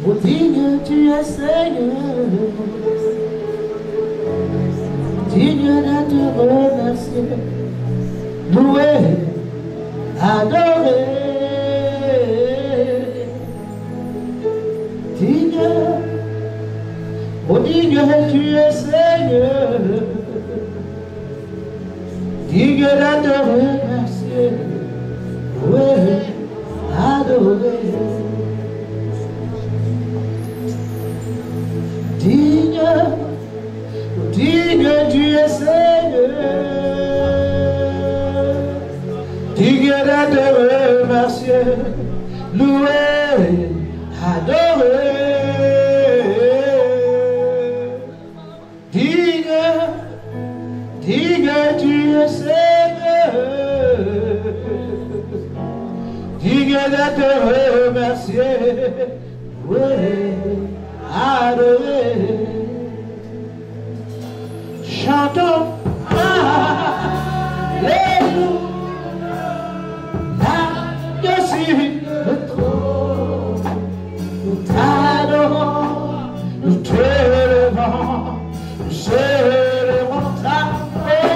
Oh, digne tu es Seigneur, digne de te remercier, louer, adorer, digne, oh digne tu es Seigneur, digne de te remercier, louer, adorer. Digne, digne tu es Seigneur, digne de te remercier, louer, adorer. Digne, digne tu es Seigneur, digne de te remercier, louer, adorer. Chantons Alléluia, là-dessus le trône, nous t'adorons, nous t'élevons, nous célébrons ta paix.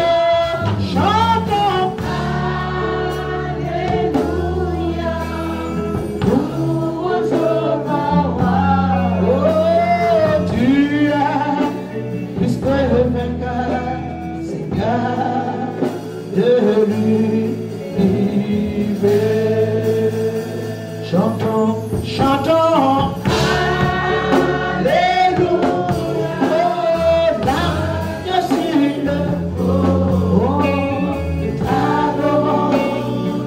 Chantons Alléluia, nous honorons. Oh, tu es plus que le vainqueur, Seigneur de l'univers. Chantons, chantons Alléluia, oh, là-dessus le trône, nous t'adorons,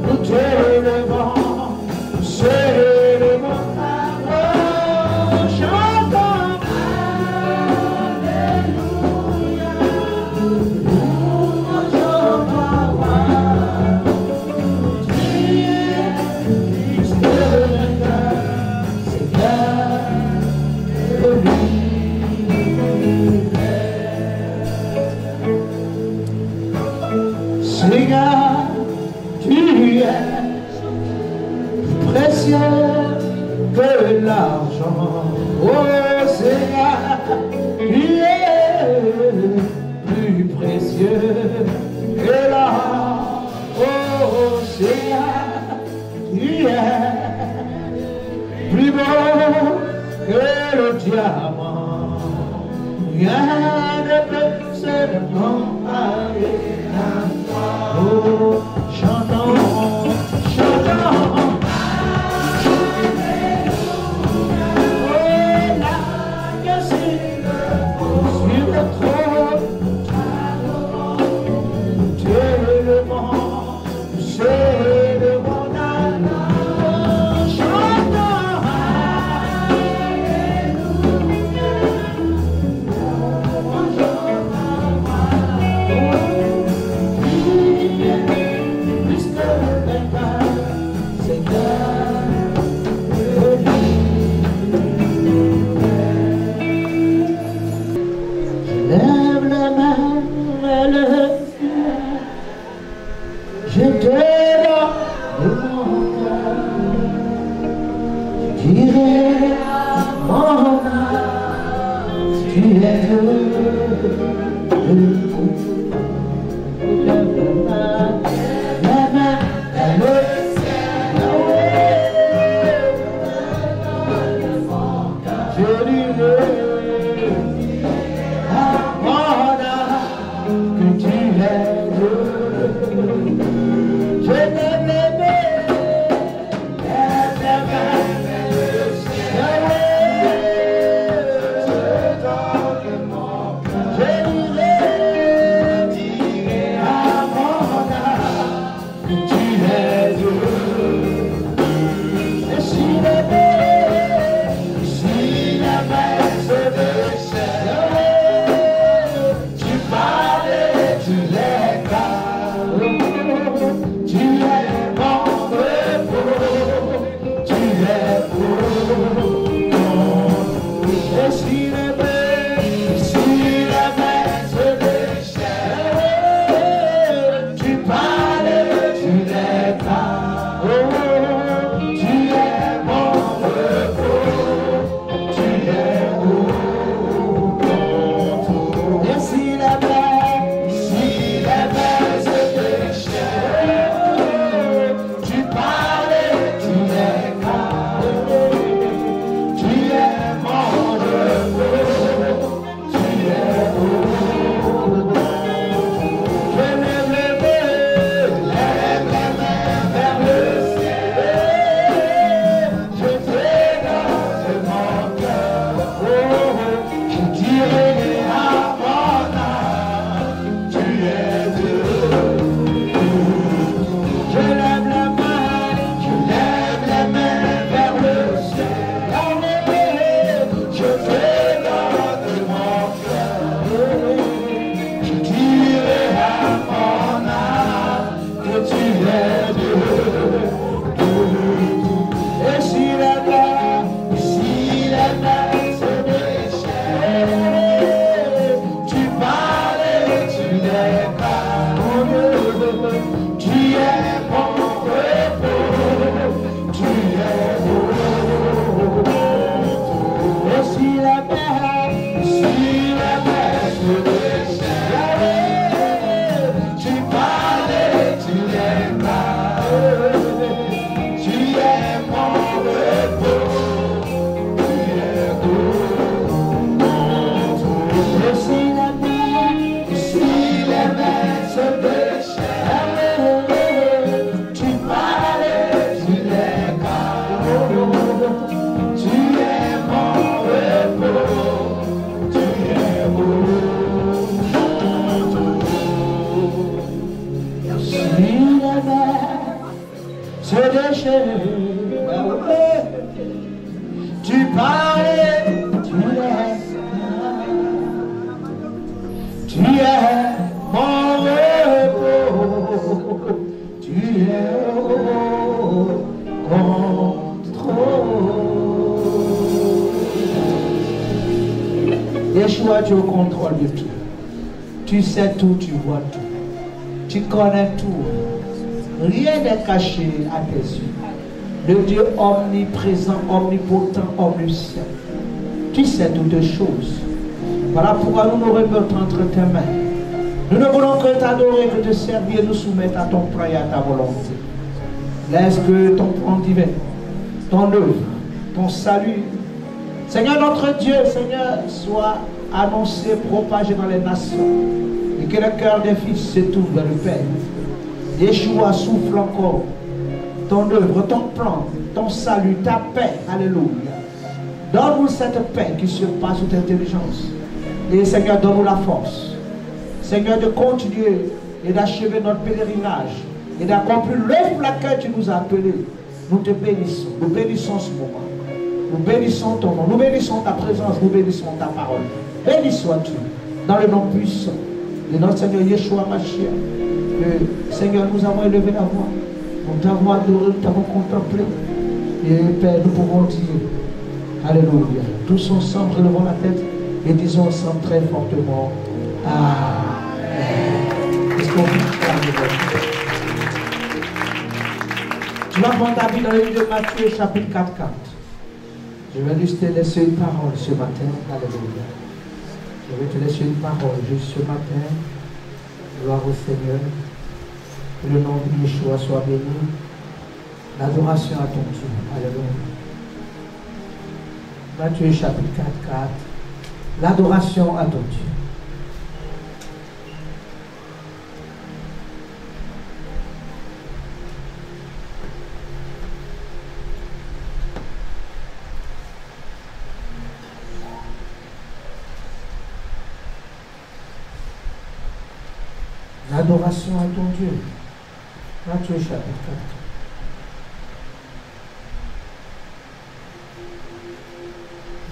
nous t'élevons, nous célébrons ta gloire. Chantons Alléluia, nous honorons. Tu es plus que le vainqueur, Seigneur de l'univers. Seigneur, tu es plus précieux que l'argent. Oh Seigneur, tu es plus précieux que l'or. Oh Seigneur, tu es plus beau que le diamant. Rien ne peut se comparer à toi. Oh, chantons, chantons. Je te donne mon cœur, je dirai à mon âme, tu es heureux. Lève la main vers le ciel, je dirai à mon âme que tu es heureux. Je t'aime aimé, lève la main vers le ciel, je donne mon cœur. Yeshua, tu es au contrôle de tout. Tu sais tout, tu vois tout. Tu connais tout. Rien n'est caché à tes yeux. Le Dieu omniprésent, omnipotent, omniscient. Tu sais toutes choses. Voilà pourquoi nous nous remettons entre tes mains. Nous ne voulons que t'adorer, que te servir, nous soumettre à ton plan et à ta volonté. Laisse que ton plan divin, ton œuvre, ton salut, Seigneur notre Dieu, Seigneur, soit annoncé, propagé dans les nations. Et que le cœur des fils s'étouffe vers le Père. Yeshua souffle encore ton œuvre, ton plan, ton salut, ta paix. Alléluia. Donne-nous cette paix qui surpasse toute intelligence. Et Seigneur, donne-nous la force. Seigneur, de continuer et d'achever notre pèlerinage et d'accomplir l'œuvre pour laquelle tu nous as appelés. Nous te bénissons. Nous bénissons ce moment. Nous bénissons ton nom. Nous bénissons ta présence. Nous bénissons ta parole. Béni sois-tu dans le nom puissant de notre Seigneur Yeshua Mashiach. Seigneur, nous avons élevé la voix. Nous t'avons adoré, nous t'avons contemplé. Et Père, nous pouvons dire Alléluia. Tous ensemble, relevons la tête et disons ensemble très fortement Amen. Est-ce qu'on peut faire? Tu vas prendre ta vie dans le livre de Matthieu, chapitre 4. Je vais juste te laisser une parole ce matin. Alléluia. Je vais te laisser une parole juste ce matin. Gloire au Seigneur. Que le nom de Yeshua soit béni. L'adoration à ton Dieu. Alléluia. Matthieu chapitre 4. L'adoration à ton Dieu. L'adoration à ton Dieu. Matthieu chapitre 4.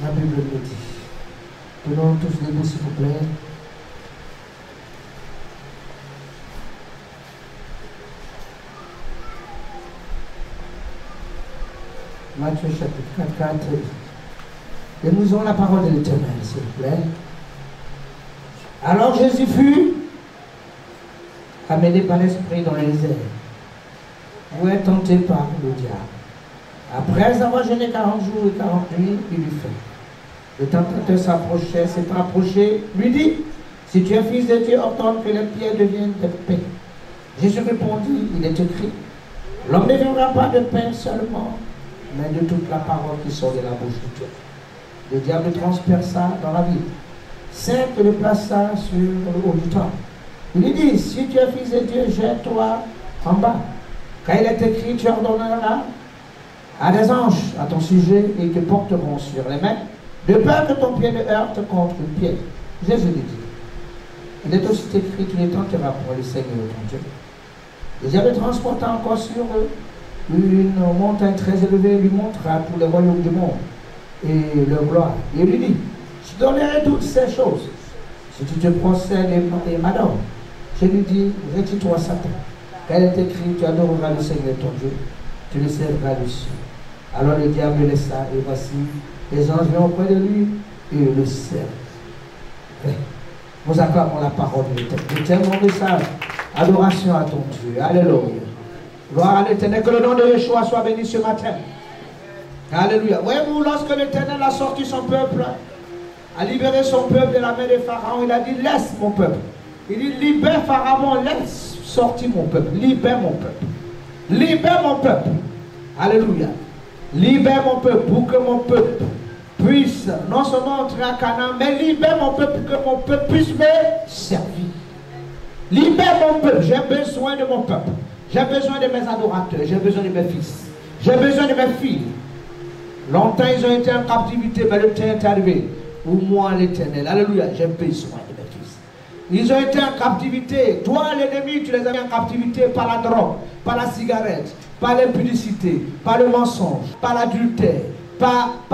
La Bible le dit. Tenons tous debout s'il vous plaît. Matthieu chapitre 4. Et nous avons la parole de l'Éternel, s'il vous plaît. Alors Jésus fut amené par l'Esprit dans le désert, où est tenté par le diable. Après avoir jeûné 40 jours et 40 nuits, il eut faim. Le tentateur s'approchait, s'est approché, lui dit, si tu es fils de Dieu, ordonne que les pierres deviennent des pains. Jésus répondit, il est écrit, l'homme ne vivra pas de pain seulement, mais de toute la parole qui sort de la bouche de Dieu. Le diable le transperça dans la ville. Saint le plaça sur le haut du temple. Il lui dit, si tu es fils de Dieu, jette-toi en bas. Car il est écrit, tu ordonneras à des anges à ton sujet et ils te porteront sur les mains, de peur que ton pied ne heurte contre une pierre. Jésus lui dit, il est aussi écrit, tu ne tenteras pour le Seigneur ton Dieu. Le diable transporta encore sur eux une montagne très élevée, lui montra tous les royaumes du monde et leur gloire. Et il lui dit, je donnerai toutes ces choses si tu te procèdes et m'adores. Je lui dis, retire-toi Satan, car il est écrit, tu adoreras le Seigneur ton Dieu, tu le serviras dessus. Alors le diable le laissa, et voici, les anges viennent auprès de lui, et le servent. Nous acclamons la parole de l'Éternel. Mon message, adoration à ton Dieu. Alléluia. Gloire à l'Éternel, que le nom de Yeshua soit béni ce matin. Alléluia. Voyez-vous, lorsque l'Éternel a sorti son peuple, a libéré son peuple de la main de Pharaon, il a dit, laisse mon peuple. Il dit, libère Pharaon, laisse sortir mon peuple. Libère mon peuple. Libère mon peuple. Alléluia. Libère mon peuple pour que mon peuple puisse non seulement entrer à Canaan, mais libère mon peuple pour que mon peuple puisse me servir. Libère mon peuple. J'ai besoin de mon peuple. J'ai besoin de mes adorateurs. J'ai besoin de mes fils. J'ai besoin de mes filles. Longtemps ils ont été en captivité, mais le temps est arrivé où moi l'Éternel, alléluia, j'ai besoin de mes fils. Ils ont été en captivité. Toi, l'ennemi, tu les as mis en captivité par la drogue, par la cigarette, par l'impudicité, par le mensonge, par l'adultère, par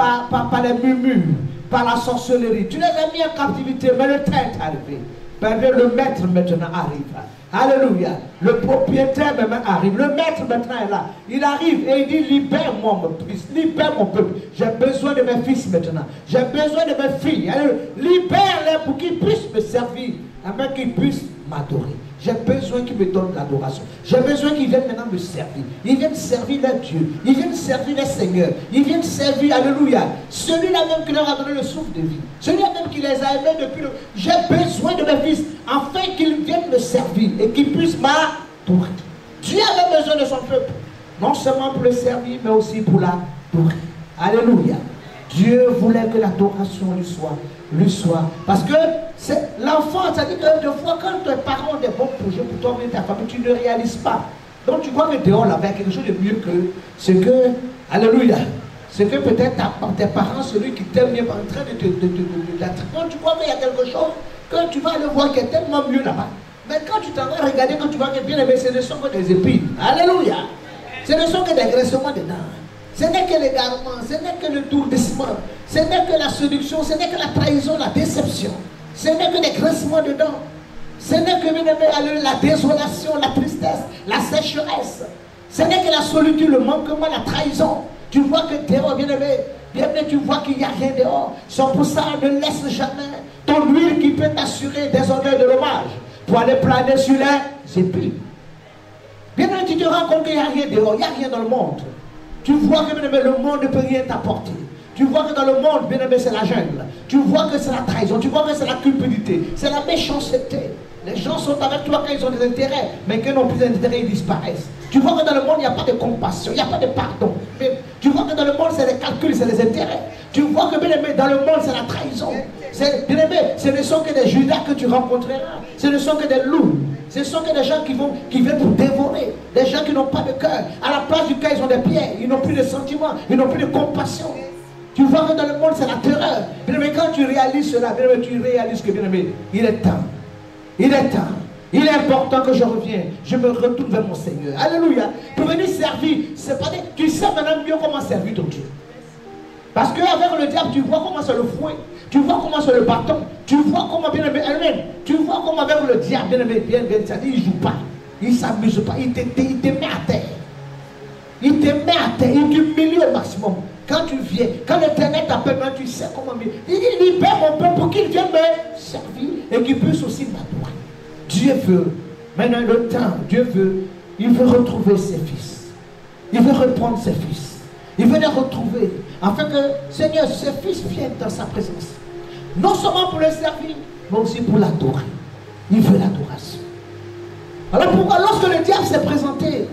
les murmures, par la sorcellerie. Tu les as mis en captivité, mais le temps est arrivé. Le maître maintenant arrive. Alléluia. Le propriétaire maintenant arrive. Le maître maintenant est là. Il arrive et il dit, libère-moi mon fils, libère mon peuple. J'ai besoin de mes fils maintenant. J'ai besoin de mes filles. Libère-les pour qu'ils puissent me servir, afin qu'ils puissent m'adorer. J'ai besoin qu'ils me donnent l'adoration. J'ai besoin qu'ils viennent maintenant me servir. Ils viennent servir leur Dieu. Ils viennent servir les seigneurs. Ils viennent servir, alléluia, celui-là même qui leur a donné le souffle de vie. Celui-là même qui les a aimés depuis le... J'ai besoin de mes fils, afin qu'ils viennent me servir et qu'ils puissent m'adorer. Dieu avait besoin de son peuple, non seulement pour le servir, mais aussi pour l'adorer. Alléluia. Dieu voulait que l'adoration lui soit. Parce que l'enfant, ça dit que deux fois, quand tes parents ont des bons projets pour toi et ta famille, tu ne réalises pas. Donc tu crois que dehors là-bas, quelque chose de mieux que ce que, alléluia, ce que peut-être tes parents, celui qui t'aime bien, en train de quand tu crois qu'il y a quelque chose, que tu vas aller voir qui est tellement mieux là-bas. Mais quand tu t'en vas regarder, quand tu vois que bien aimé, ce ne sont que des épines. Alléluia. Ce ne sont que des graissements dedans. Ce n'est que l'égarement, ce n'est que le tourdissement, ce n'est que la séduction, ce n'est que la trahison, la déception. Ce n'est que des graissements dedans. Ce n'est que la désolation, la tristesse, la sécheresse. Ce n'est que la solitude, le manquement, la trahison. Tu vois que dehors, bien aimé, tu vois qu'il n'y a rien dehors. C'est pour ça, ne laisse jamais ton huile qui peut t'assurer des honneurs de l'hommage pour aller planer sur les épines. Bien aimé, tu te rends compte qu'il n'y a rien dehors, il n'y a rien dans le monde. Tu vois que, bien aimé, le monde ne peut rien t'apporter. Tu vois que dans le monde, bien aimé, c'est la jungle. Tu vois que c'est la trahison. Tu vois que c'est la culpabilité. C'est la méchanceté. Les gens sont avec toi quand ils ont des intérêts. Mais quand ils n'ont plus d'intérêts, ils disparaissent. Tu vois que dans le monde, il n'y a pas de compassion. Il n'y a pas de pardon. Mais tu vois que dans le monde, c'est les calculs, c'est les intérêts. Tu vois que, bien aimé, dans le monde, c'est la trahison. Bien aimé, ce ne sont que des Judas que tu rencontreras. Ce ne sont que des loups. Ce sont que des gens qui viennent pour dévorer. Des gens qui n'ont pas de cœur. À la place du cœur, ils ont des pieds. Ils n'ont plus de sentiments. Ils n'ont plus de compassion. Tu vois que dans le monde, c'est la terreur. Bien aimé, quand tu réalises cela, bien aimé, tu réalises que, bien aimé, il est temps. Il est temps. Il est important que je revienne. Je me retourne vers mon Seigneur. Alléluia. Pour venir servir, c'est pas des... Tu sais maintenant mieux comment servir ton Dieu. Parce qu'avec le diable, tu vois comment c'est le fouet. Tu vois comment c'est le bâton. Tu vois comment, bien aimé, tu vois comment avec le diable, bien aimé, il ne joue pas. Il ne s'amuse pas. Il te met à terre. Il te met à terre. Il t'humilie au maximum. Quand tu viens, quand l'Éternel t'appelle, tu sais comment bien. Il dit, libère mon peuple pour qu'il vienne me servir et qu'il puisse aussi m'adorer. Dieu veut, maintenant le temps, Dieu veut, il veut retrouver ses fils. Il veut reprendre ses fils. Il veut les retrouver, afin que, Seigneur, ses fils viennent dans sa présence. Non seulement pour le servir, mais aussi pour l'adorer. Il veut l'adoration. Alors pourquoi, lorsque le diable s'est présenté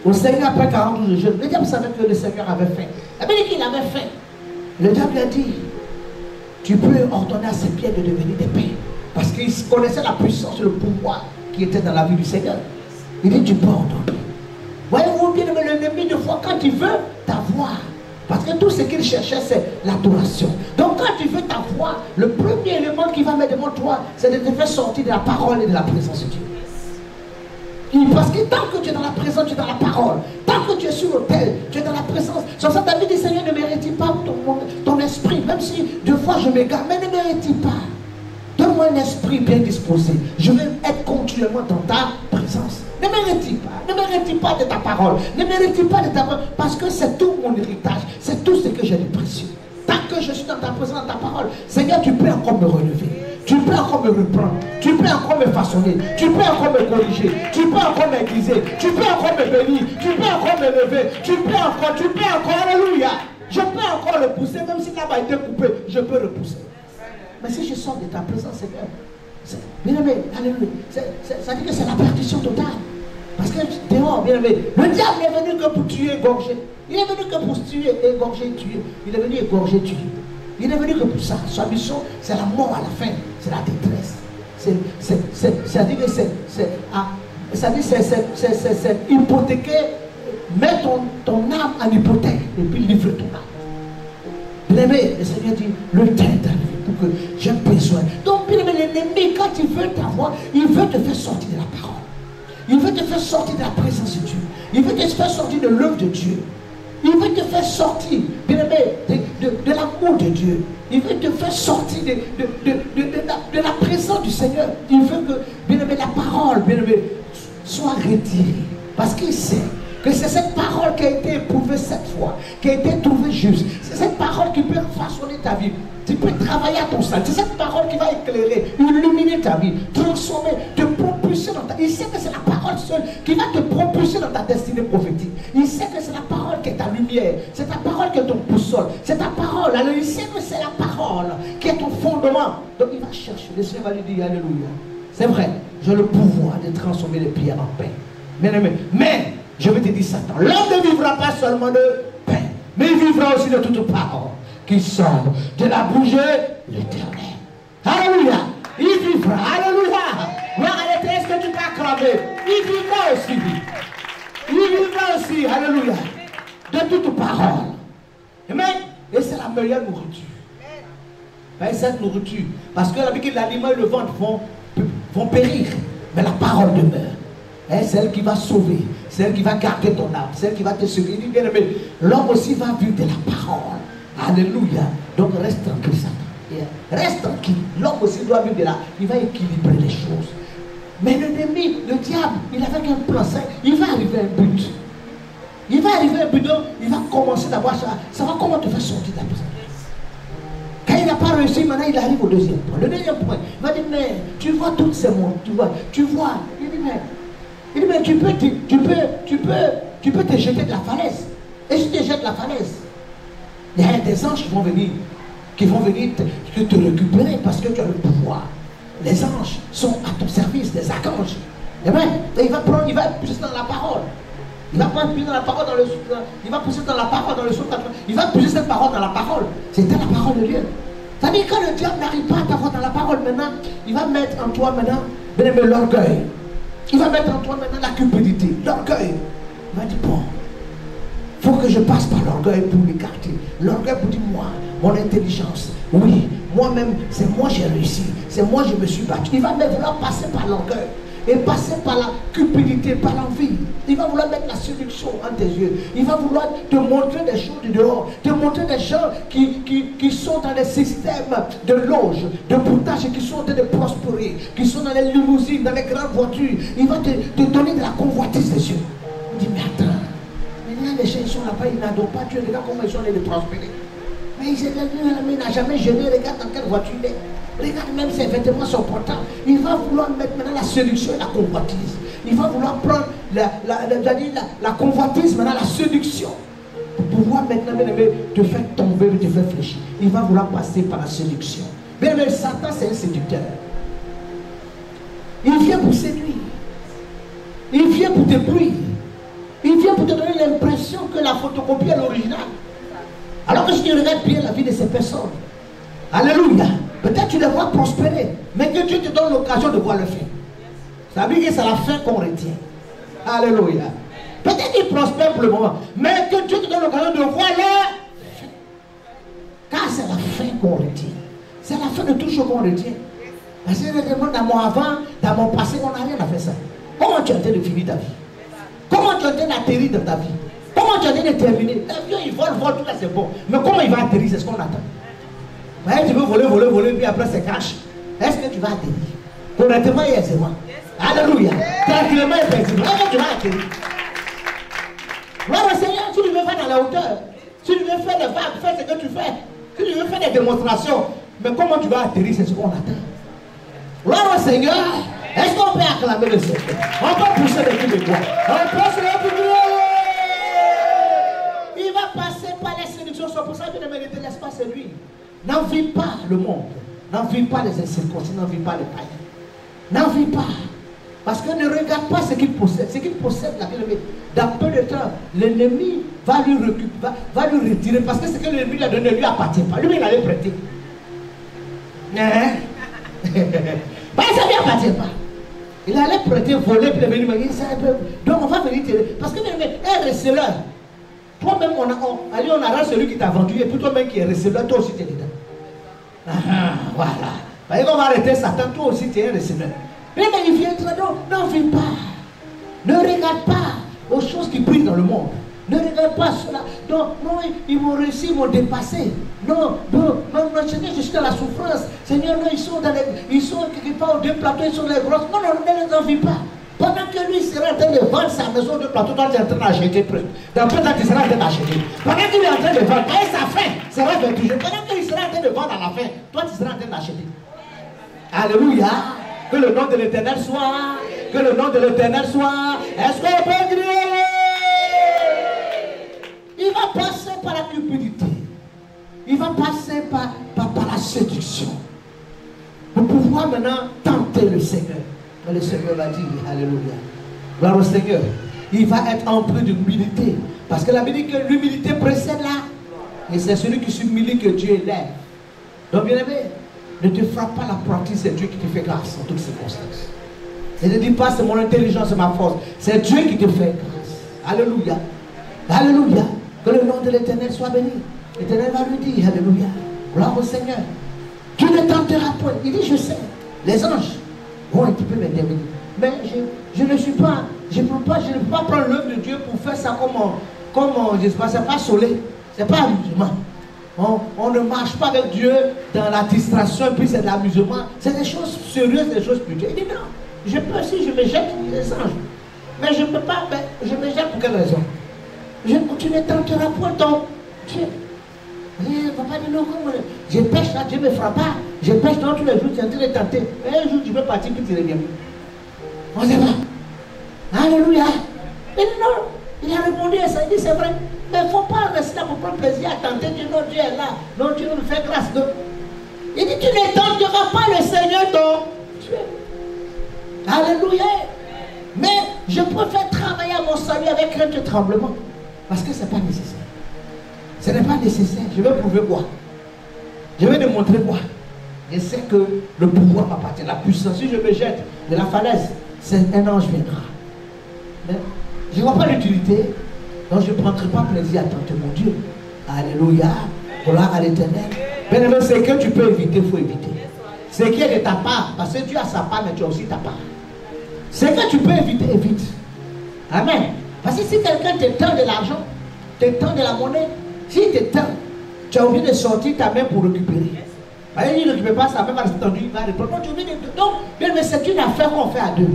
au Seigneur après 40 jours de jeûne, le diable savait que le Seigneur avait faim. Il dit qu'il avait faim. Le diable a dit, tu peux ordonner à ses pieds de devenir des pains. Parce qu'il connaissait la puissance et le pouvoir qui était dans la vie du Seigneur. Il dit, tu peux ordonner. Voyez-vous bien, l'ennemi, de fois, quand il veut t'avoir, parce que tout ce qu'il cherchait, c'est l'adoration. Donc quand tu veux t'avoir, le premier élément qui va mettre devant toi, c'est de te faire sortir de la parole et de la présence de Dieu. Parce que tant que tu es dans la présence, tu es dans la parole. Tant que tu es sur l'autel, tu es dans la présence. Sur ça, David dit, Seigneur, ne mérite pas ton esprit. Même si deux fois je m'égare, mais ne mérite pas. Donne-moi un esprit bien disposé. Je veux être continuellement dans ta présence. Ne mérite pas de ta parole. Ne mérite pas de ta parole. Parce que c'est tout mon héritage. C'est tout ce que j'ai de précieux. Tant que je suis dans ta présence, dans ta parole, Seigneur, tu peux encore me relever. Tu peux encore me reprendre. Tu peux encore me façonner. Tu peux encore me corriger. Tu peux encore m'aiguiser. Tu peux encore me bénir. Tu peux encore me lever. Tu peux encore, alléluia. Je peux encore le pousser. Même si là-bas été coupé, je peux le pousser. Mais si je sors de ta présence, Seigneur, bien aimé, alléluia, ça dit que c'est la perdition totale. Parce que dehors, bien aimé, le diable est venu que pour tuer, égorger. Il est venu que pour tuer, égorger, tuer. Il est venu égorger, tuer. Il est venu que pour ça. Sa mission, c'est la mort à la fin. C'est la détresse. C'est-à-dire que c'est hypothéquer, mets ton âme en hypothèque et puis livre ton âme. Bien aimé, le Seigneur dit, le temps est arrivé pour que j'ai besoin. Donc, bien aimé, l'ennemi, quand il veut t'avoir, il veut te faire sortir de la parole. Il veut te faire sortir de la présence de Dieu. Il veut te faire sortir de l'œuvre de Dieu. Il veut te faire sortir, bien aimé, de l'amour de Dieu. Il veut te faire sortir de la présence du Seigneur. Il veut que bien-aimé, la parole, bien-aimé, soit retirée. Parce qu'il sait que c'est cette parole qui a été éprouvée cette fois, qui a été trouvée juste. C'est cette parole qui peut façonner ta vie. Tu peux travailler à ton salut. C'est cette parole qui va éclairer, illuminer ta vie, transformer, te propulser dans ta... Il sait que c'est la parole seule qui va te propulser dans ta destinée prophétique. Il sait que c'est la parole qui est ta lumière. C'est ta parole qui est ton boussole. C'est ta parole. Alors il sait que c'est la parole qui est ton fondement. Donc il va chercher. Le Seigneur va lui dire alléluia. C'est vrai, j'ai le pouvoir de transformer les pierres en pain. Mais je vais te dire Satan, l'homme ne vivra pas seulement de pain, mais il vivra aussi de toute parole qui sort de la bouche de l'Éternel. Alléluia. Il vivra. Alléluia. Gloire à l'Éternel, est-ce que tu peux acclamer? Il vivra aussi. Il vivra aussi. Alléluia. De toute parole. Amen. Et c'est la meilleure nourriture. Ben, cette nourriture. Parce que la vie que l'aliment et le ventre vont périr. Mais la parole demeure. Hein, celle qui va sauver. Celle qui va garder ton âme. Celle qui va te sauver. Il dit bien aimé, l'homme aussi va vivre de la parole. Alléluia. Donc reste tranquille, Satan. Reste tranquille. L'homme aussi doit vivre de là. Il va équilibrer les choses. Mais l'ennemi, le diable, il avait un plan. Il va arriver à un but. Il va arriver à un but. Donc, il va commencer d'avoir ça. Ça va comment te faire sortir de la prison. Quand il n'a pas réussi, maintenant il arrive au deuxième point. Le deuxième point, il va dire, mais tu vois toutes ces mondes. Tu vois. Il dit, mais tu peux te jeter de la falaise. Et si tu te jettes de la falaise, il y a des anges qui vont venir te récupérer parce que tu as le pouvoir. Les anges sont à ton service, les archanges. Amen. Et il va pousser dans la parole. Il va pousser dans la parole dans le il va pousser dans la parole dans le son 80. Il va pousser cette parole dans la parole. C'était la parole de Dieu. C'est-à-dire que le diable n'arrive pas à t'avoir dans la parole maintenant, il va mettre en toi maintenant, bien aimé, l'orgueil. Il va mettre en toi maintenant la cupidité, l'orgueil. Il va dire, bon, il faut que je passe par l'orgueil pour l'écarter. L'orgueil pour dire, moi, mon intelligence, oui, moi-même, c'est moi j'ai réussi, c'est moi je me suis battu. Il va vouloir passer par l'orgueil et passer par la cupidité, par l'envie. Il va vouloir mettre la séduction entre tes yeux. Il va vouloir te montrer des choses du dehors, te montrer des gens qui sont dans les systèmes de loge, de boutage et qui sont en train de prospérer, qui sont dans les limousines, dans les grandes voitures. Il va te donner de la convoitise des yeux. Il dit, mais attends, maintenant les gens ils sont là-bas, ils n'adorent pas Dieu, regarde comment ils sont allés de prospérer. Mais il n'a jamais gêné, regarde dans quelle voiture il est. Regarde même ses vêtements sont portables. Il va vouloir mettre maintenant la séduction et la convoitise. Il va vouloir prendre la convoitise, maintenant la séduction. Pour pouvoir maintenant te faire tomber, te faire fléchir. Il va vouloir passer par la séduction. Mais Satan c'est un séducteur. Il vient pour séduire. Il vient pour débrouiller. Il vient pour te donner l'impression que la photocopie est l'original. Alors que si tu regardes bien la vie de ces personnes, alléluia, peut-être tu les vois prospérer, mais que Dieu te donne l'occasion de voir le fin. Ça veut dire que c'est la fin qu'on retient. Alléluia. Peut-être qu'ils prospèrent pour le moment, mais que Dieu te donne l'occasion de voir le fin. Car c'est la fin qu'on retient. C'est la fin de tout ce qu'on retient. Parce que dans mon avant, dans mon passé, on n'a rien à faire ça. Comment tu as été de finir ta vie? Comment tu as été d'atterrir dans ta vie? Comment tu as dit de terminer? L'avion il vole, tout là c'est bon. Mais comment il va atterrir? C'est ce qu'on attend. Ouais, tu veux voler, puis après c'est cash. Est-ce que tu vas atterrir? Correctement et aisément. Alléluia. Tranquillement et paisiblement. Est-ce que tu vas atterrir? Gloire au Seigneur, si tu veux faire dans la hauteur, si tu veux faire des vagues, fais ce que tu fais. Si tu veux faire des démonstrations, mais comment tu vas atterrir? C'est ce qu'on attend. Gloire au Seigneur. Est-ce qu'on peut acclamer le Seigneur? On peut pousser les coups de bois. On peut se le il va passer par les séductions. C'est pour ça que ne me laisse pas séduire. N'envie pas le monde. N'envie pas les incirconcis. N'envie pas les païens. N'envie pas. Parce que ne regarde pas ce qu'il possède. Ce qu'il possède, dans peu de temps, l'ennemi va lui récupérer, va lui retirer. Parce que ce que l'ennemi lui a donné ne lui appartient pas. Lui, il allait prêter. Ça ne lui appartient pas. Il allait prêter, voler, puis il venir me dire, donc on va venir tirer. Parce que un receleur, toi-même, on arrête celui qui t'a vendu, et puis toi-même qui est receleur, toi aussi tu es dedans. Voilà. On va arrêter Satan, toi aussi tu es un receleur. Mais il vient n'en vis pas. Ne regarde pas aux choses qui brillent dans le monde. Ne regarde pas cela. non, ils vont réussir, ils vont dépasser. Non, Seigneur, je suis dans la souffrance. Seigneur, non, ils sont quelque part aux 2 plateaux, ils sont dans les grosses. Non, ne les envie pas. Pendant que lui sera en train de vendre sa maison de plateau, toi tu es en train d'acheter. Dans peu de temps, tu seras en train d'acheter. Pendant qu'il est en train de vendre, et sa fin sera 28 jours. Pendant qu'il sera en train de vendre à la fin, toi tu seras en train d'acheter. Alléluia. Que le nom de l'Éternel soit. Que le nom de l'Éternel soit. Est-ce qu'on peut crier? Il va passer par la cupidité. Il va passer par la séduction. Pour pouvoir maintenant tenter le Seigneur. Mais le Seigneur va dire, alléluia. Gloire au Seigneur. Il va être empli d'humilité. Parce que la Bible dit que l'humilité précède là. Et c'est celui qui s'humilie que Dieu élève. Donc bien aimé, ne te frappe pas la poitrine, c'est Dieu qui te fait grâce en toutes circonstances. Et ne dis pas c'est mon intelligence, c'est ma force. C'est Dieu qui te fait grâce. Alléluia. Alléluia. Que le nom de l'Éternel soit béni. L'Éternel va lui dire, alléluia. Gloire au Seigneur. Dieu ne tentera point. Il dit, je sais. Les anges vont un petit peu m'intervenir. Mais je ne suis pas, je ne peux pas prendre l'œuvre de Dieu pour faire ça comme je ne sais pas, c'est pas soleil. C'est pas amusement. On ne marche pas avec Dieu dans la distraction, puis c'est de l'amusement. C'est des choses sérieuses, des choses spirituelles. Il dit non, je peux si je me jette les anges. Mais je ne peux pas, je me jette pour quelle raison? Tu ne tenteras point ton Dieu. Papa dit non, je pêche là, Dieu ne me fera pas. Je pêche dans tous les jours, tu es en train de tenter. Et un jour tu peux partir, puis tu reviens. On ne sait pas. Alléluia. Il dit non. Il a répondu à ça, il dit c'est vrai. Mais il ne faut pas rester là pour prendre plaisir à tenter. Dieu, non, Dieu est là. Non, Dieu nous fait grâce. Donc, il dit tu ne tenteras pas le Seigneur ton Dieu. Alléluia. Mais je préfère travailler à mon salut avec crainte et tremblement. Parce que ce n'est pas nécessaire. Ce n'est pas nécessaire. Je vais prouver quoi? Je vais démontrer quoi? Je sais que le pouvoir m'appartient, la puissance. Si je me jette de la falaise, un ange viendra. Mais je ne vois pas l'utilité. Donc je ne prendrai pas plaisir à tenter mon Dieu. Alléluia. Gloire à l'Éternel. Bien aimé, ce que tu peux éviter, il faut éviter. Ce qui est de ta part, parce que Dieu a sa part, mais tu as aussi ta part. Ce que tu peux éviter, évite. Amen. Parce que si quelqu'un te tend de l'argent, te tend de la monnaie, s'il te tend, tu as oublié de sortir ta main pour récupérer. Il ne récupère pas sa main parce que il va répondre. Non, tu oublies de... Donc, bien, mais c'est une affaire qu'on fait à deux.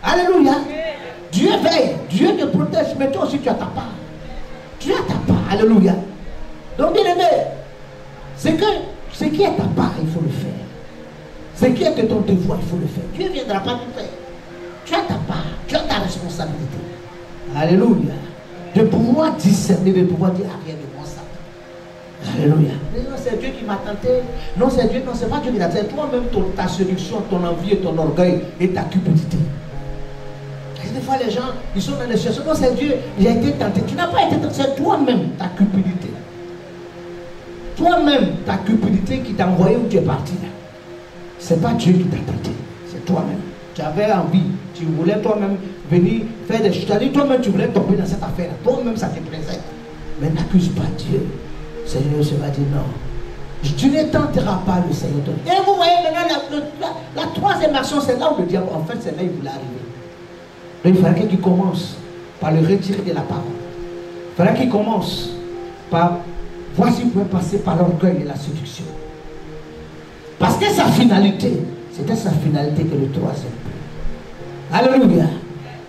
Alléluia. Dieu veille, Dieu te protège, mais toi aussi tu as ta part. Tu as ta part, alléluia. Donc bien aimé, ce qui est ta part, il faut le faire. Ce qui est de ton devoir, il faut le faire. Dieu ne viendra pas tout faire. Tu as ta part, tu as ta responsabilité. Alléluia. De pouvoir discerner, de pouvoir dire rien de moi ça. Alléluia. Non, c'est Dieu qui m'a tenté. Non, c'est Dieu, non, c'est pas Dieu qui t'a tenté. C'est toi-même ta séduction, ton envie et ton orgueil et ta cupidité. Des fois les gens, ils sont dans les situations. Non, c'est Dieu, j'ai été tenté. Tu n'as pas été tenté, c'est toi-même ta cupidité. Toi-même ta cupidité qui t'a envoyé où tu es parti là. C'est pas Dieu qui t'a tenté, c'est toi-même. Tu avais envie, tu voulais toi-même venir faire des choses. Toi-même tu voulais tomber dans cette affaire-là. Toi-même ça te plaisait. Mais n'accuse pas Dieu. Le Seigneur se va dire non. Tu ne tenteras pas le Seigneur. Et vous voyez maintenant la troisième action, c'est là où le diable, en fait, c'est là où il voulait arriver. Donc il fallait qu'il commence par le retirer de la parole. Il fallait qu'il commence par voir s'il pouvait passer par l'orgueil et la séduction. Parce que sa finalité, c'était sa finalité que le troisième. Alléluia.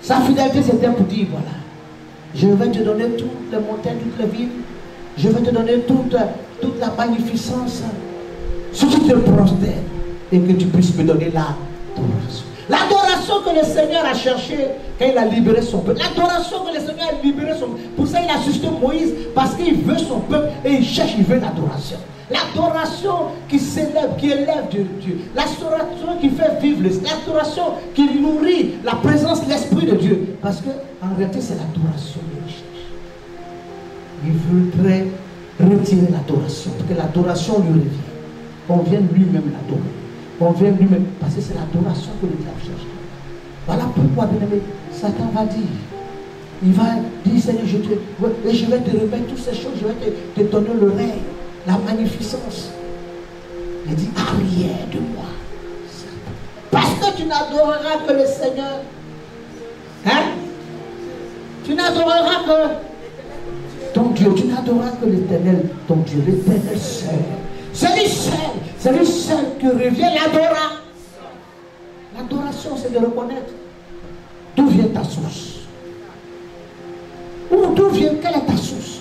Sa finalité, c'était pour dire, voilà, je vais te donner toutes les montagnes, toutes les villes. Je vais te donner toute la magnificence. Si tu te prostères et que tu puisses me donner l'adoration. L'adoration que le Seigneur a cherché quand il a libéré son peuple. L'adoration que le Seigneur a libéré son peuple. Pour ça, il a suscité Moïse parce qu'il veut son peuple et il cherche, il veut l'adoration. L'adoration qui s'élève, qui élève Dieu. L'adoration qui fait vivre, l'adoration qui nourrit la présence, l'Esprit de Dieu. Parce qu'en réalité, c'est l'adoration qu'il cherche. Il voudrait retirer l'adoration, parce que l'adoration lui revient. On vient lui-même l'adorer. On vient lui-même, parce que c'est l'adoration que le diable cherche. Voilà pourquoi, bien aimé, Satan va dire. Il va dire, Seigneur, je vais te remettre toutes ces choses, je vais te donner le règne, la magnificence. Il dit, arrière de moi. Parce que tu n'adoreras que le Seigneur. Hein? Tu n'adoreras que ton Dieu. Dieu, tu n'adoreras que l'Éternel, ton Dieu, l'Éternel seul. C'est lui seul que revient l'adoration. L'adoration, c'est de reconnaître d'où vient ta source. D'où vient, quelle est ta source?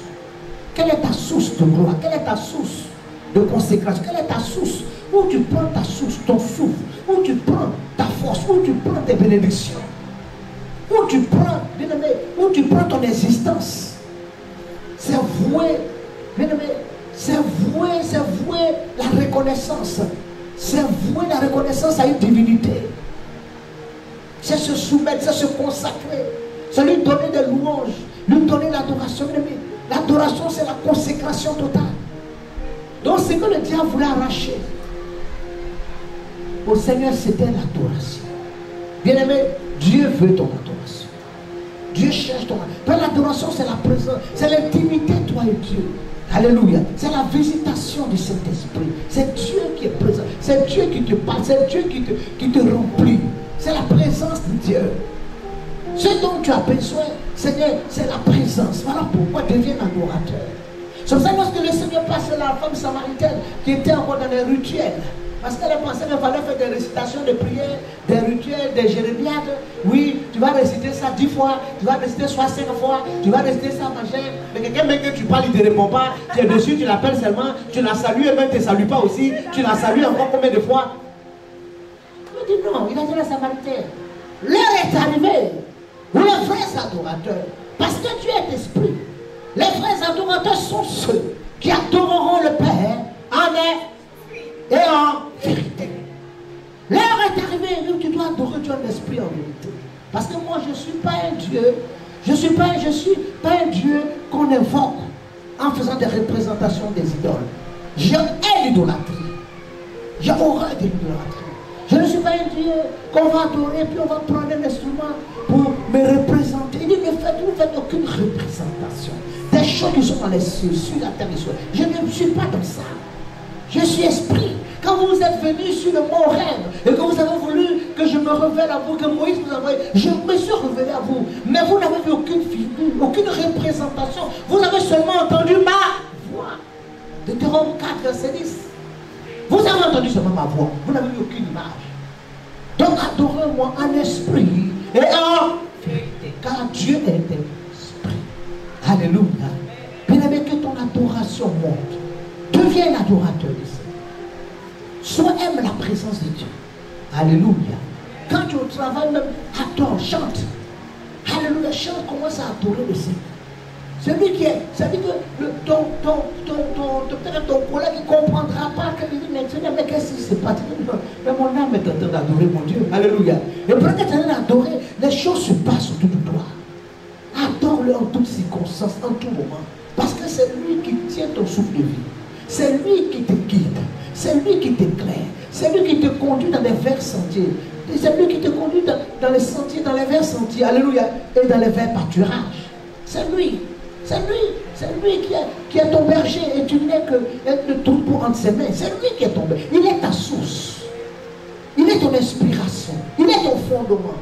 Quelle est ta source de gloire? Quelle est ta source de consécration? Quelle est ta source? Où tu prends ta source, ton souffle? Où tu prends ta force? Où tu prends tes bénédictions? Où tu prends, bien aimé, où tu prends ton existence? C'est voué, bien aimé, c'est voué la reconnaissance. C'est voué la reconnaissance à une divinité. C'est se soumettre, c'est se consacrer. C'est lui donner des louanges, lui donner l'adoration. L'adoration, c'est la consécration totale. Donc, ce que le diable voulait arracher au Seigneur, c'était l'adoration. Bien-aimé, Dieu veut ton adoration. Dieu cherche ton adoration. L'adoration, c'est la présence, c'est l'intimité, toi et Dieu. Alléluia. C'est la visitation du Saint-Esprit. C'est Dieu qui est présent. C'est Dieu qui te parle. C'est Dieu qui te remplit. C'est la présence de Dieu. Ce dont tu as besoin, Seigneur, c'est la présence. Voilà pourquoi deviens un adorateur. C'est pour ça que lorsque le Seigneur passe la femme samaritaine qui était encore dans les rituels, parce qu'elle pensait qu'il fallait faire des récitations de prières, des rituels, des jérémiades. Oui, tu vas réciter ça 10 fois, tu vas réciter ça 5 fois, tu vas réciter ça machin. Mais quelqu'un, même que tu parles, il ne te répond pas. Tu es dessus, tu l'appelles seulement, tu la salues et même tu ne salues pas aussi. Tu la salues encore combien de fois? Il dit non, il a dit la Samaritaine. L'heure est arrivée où les vrais adorateurs, parce que Dieu est esprit, les vrais adorateurs sont ceux qui adoreront le Père en est et en vérité. L'heure est arrivée où tu dois adorer Dieu en esprit et en vérité. Parce que moi, je ne suis pas un Dieu, je suis pas un Dieu qu'on invoque en faisant des représentations des idoles. Je hais l'idolâtrie. J'ai horreur de l'idolâtrie. Je ne suis pas un Dieu qu'on va adorer, puis on va prendre un instrument pour me représenter. Il dit, ne faites aucune représentation. Des choses qui sont dans les cieux, sur la terre et sur. Je ne suis pas comme ça. Je suis esprit. Quand vous êtes venus sur le mont Horeb et que vous avez voulu que je me révèle à vous, que Moïse vous a envoyé, je me suis révélé à vous. Mais vous n'avez vu aucune figure, aucune représentation. Vous avez seulement entendu ma voix. Deutéronome 4, verset 10. Vous avez entendu seulement ma voix. Vous n'avez vu aucune image. Donc adorez-moi en esprit et en vérité. Car Dieu est esprit. Alléluia. Bien-aimé, que ton adoration monte. Deviens un adorateur du Seigneur. Sois aime la présence de Dieu. Alléluia. Quand tu es au travail même, adore, chante. Alléluia, chante, commence à adorer le Seigneur. Celui qui est, ça dit que peut-être ton collègue ne comprendra pas qu'il dit, mais Seigneur, mais qu'est-ce qui se passe? Mais mon âme est en train d'adorer mon Dieu. Alléluia. Et pendant que tu es en train d'adorer, les choses se passent autour de toi. Adore-le en toutes circonstances, en tout moment. Parce que c'est lui qui tient ton souffle de vie. C'est lui qui te guide. C'est lui qui t'éclaire. C'est lui qui te conduit dans les verts sentiers. C'est lui qui te conduit dans les sentiers, dans les verts sentiers. Alléluia. Et dans les verts pâturages. C'est lui. C'est lui qui est ton berger et tu n'es que le troupeau entre ses mains. C'est lui qui est ton berger. Il est ta source. Il est ton inspiration. Il est ton fondement.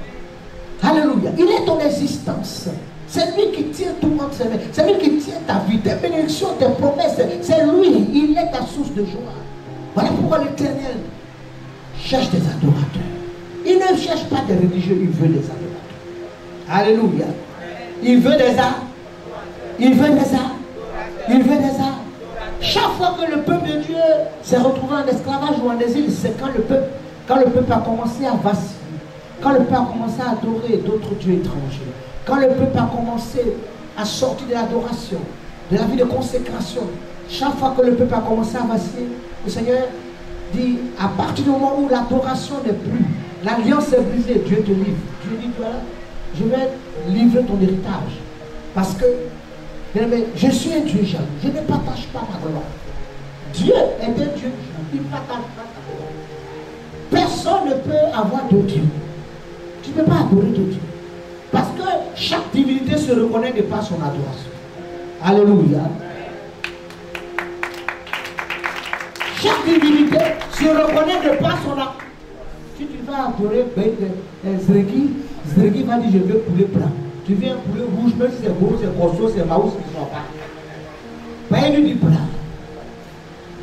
Alléluia. Il est ton existence. C'est lui qui tient tout entre ses mains. C'est lui qui tient ta vie, tes bénédictions, tes promesses. C'est lui. Il est ta source de joie. Voilà pourquoi l'Éternel cherche des adorateurs. Il ne cherche pas des religieux, il veut des adorateurs. Alléluia. Il veut des adorateurs. Il veut des âmes. Il veut des âmes. Chaque fois que le peuple de Dieu s'est retrouvé en esclavage ou en exil, c'est quand le peuple a commencé à vaciller, quand le peuple a commencé à adorer d'autres dieux étrangers, quand le peuple a commencé à sortir de l'adoration, de la vie de consécration. Chaque fois que le peuple a commencé à vaciller, le Seigneur dit, à partir du moment où l'adoration n'est plus, l'alliance est brisée, Dieu te livre. Dieu dit, voilà, je vais livrer ton héritage. Parce que mais je suis un Dieu jaloux. Je ne partage pas ma gloire. Dieu est un Dieu jaloux. Il ne partage pas ta gloire. Personne ne peut avoir de Dieu. Tu ne peux pas adorer de Dieu. Parce que chaque divinité se reconnaît de par son adoration. Alléluia. Chaque divinité se reconnaît de par son adoration. Si tu vas adorer Zreki, Zreki va dire je veux poulet blanc. Tu viens poulet rouge, même si c'est beau, c'est costaud, c'est maous, c'est pas. Paye-lui du plat.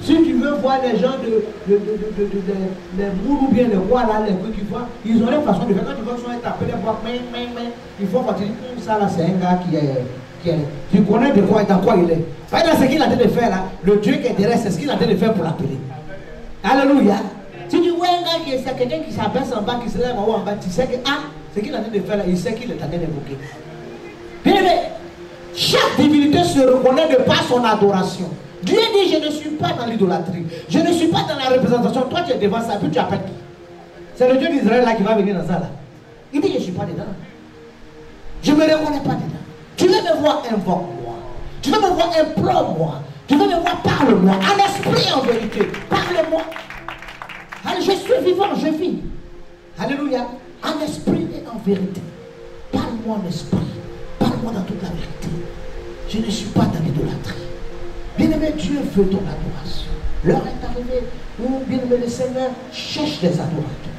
Si tu veux voir les gens les moules ou bien les rois là, les trucs qu'ils voient, ils ont leur façon de faire. Quand tu vois qu'ils sont tapés les bois, il faut continuer. Ça là, c'est un gars qui est. Tu connais de quoi et dans quoi il est. Parce que ce qu'il a en train de faire là, le Dieu qui est derrière, c'est ce qu'il a en train de faire pour l'appeler. Alléluia. Si tu vois un gars qui est quelqu'un qui s'abaisse en bas, qui se lève en haut en bas, tu sais que ce qu'il a en train de faire là, il sait qu'il est en train d'évoquer. Bien aimé, chaque divinité se reconnaît de par son adoration. Dieu dit, je ne suis pas dans l'idolâtrie. Je ne suis pas dans la représentation. Toi, tu es devant ça, puis tu appelles qui? C'est le Dieu d'Israël là qui va venir dans ça là. Il dit, je ne suis pas dedans. Je ne me reconnais pas dedans. Tu veux me voir, invoque-moi. Tu veux me voir, implore-moi. Tu veux me voir, parle-moi. En esprit, en vérité. Parle-moi. Je suis vivant, je vis. Alléluia. En esprit et en vérité. Parle-moi en esprit. Parle-moi dans toute la vérité. Je ne suis pas dans l'idolâtrie. Bien-aimé, Dieu veut ton adoration. L'heure est arrivée où, bien-aimé, le Seigneur cherche des adorateurs.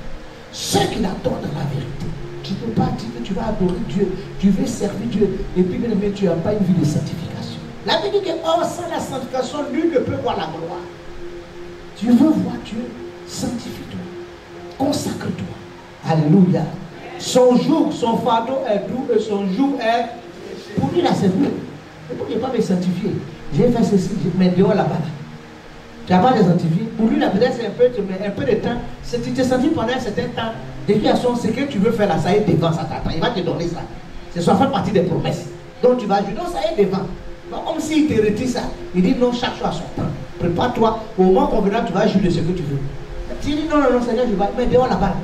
Ceux qui l'adorent dans la vérité. Tu ne peux pas dire que tu vas adorer Dieu, tu veux servir Dieu, et puis, bien-aimé, tu n'as pas une vie de sanctification. La Bible dit que, sans la sanctification, nul ne peut voir la gloire. Tu veux voir Dieu, sanctifie-toi, consacre-toi. Alléluia. Son joug, son fardeau est doux, et son joug est, pour lui, là, c'est mieux. Et pour qu'il ne pas me sanctifier. J'ai fait ceci, je mets dehors là-bas. Tu n'as pas de sanctifier. Pour lui, la peut-être c'est un peu de temps. Si tu te sanctifies pendant un certain temps, de toute façon, ce que tu veux faire là, ça y est devant, ça t'attend. Il va te donner ça. Ce soit fait partie des promesses. Donc tu vas jouer. Donc ça y est devant. Donc, comme s'il te retire ça, il dit non, chaque chose à son temps. Prépare-toi. Au moment convenable, tu vas jouer de ce que tu veux. Tu dis non, Seigneur, je vais mettre dehors là-bas.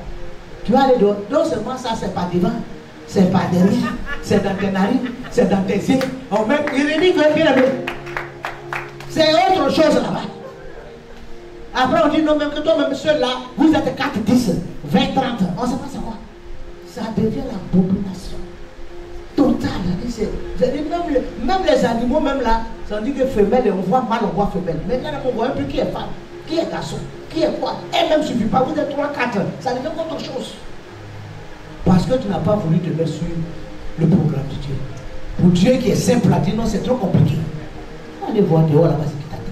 Tu vas aller dehors. Non seulement ça, c'est pas devant. C'est pas derrière. C'est dans tes narines. C'est dans tes yeux. Il veut bien aller. C'est autre chose là-bas. Après, on dit non, même que toi-même, ceux-là, vous êtes 4, 10, 20, 30. On ne sait pas c'est quoi. Ça devient l'abomination totale. Même les animaux, même là, ça dit que femelle, on voit mal, on voit femelle. Maintenant, on voit un peu qui est femme, qui est garçon, qui est quoi. Et même suffit pas, vous êtes 3, 4. Ça devient autre chose. Parce que tu n'as pas voulu te mettre sur le programme de Dieu. Pour Dieu qui est simple à dire non, c'est trop compliqué. Allez voir dehors là-bas, c'est qui t'attend.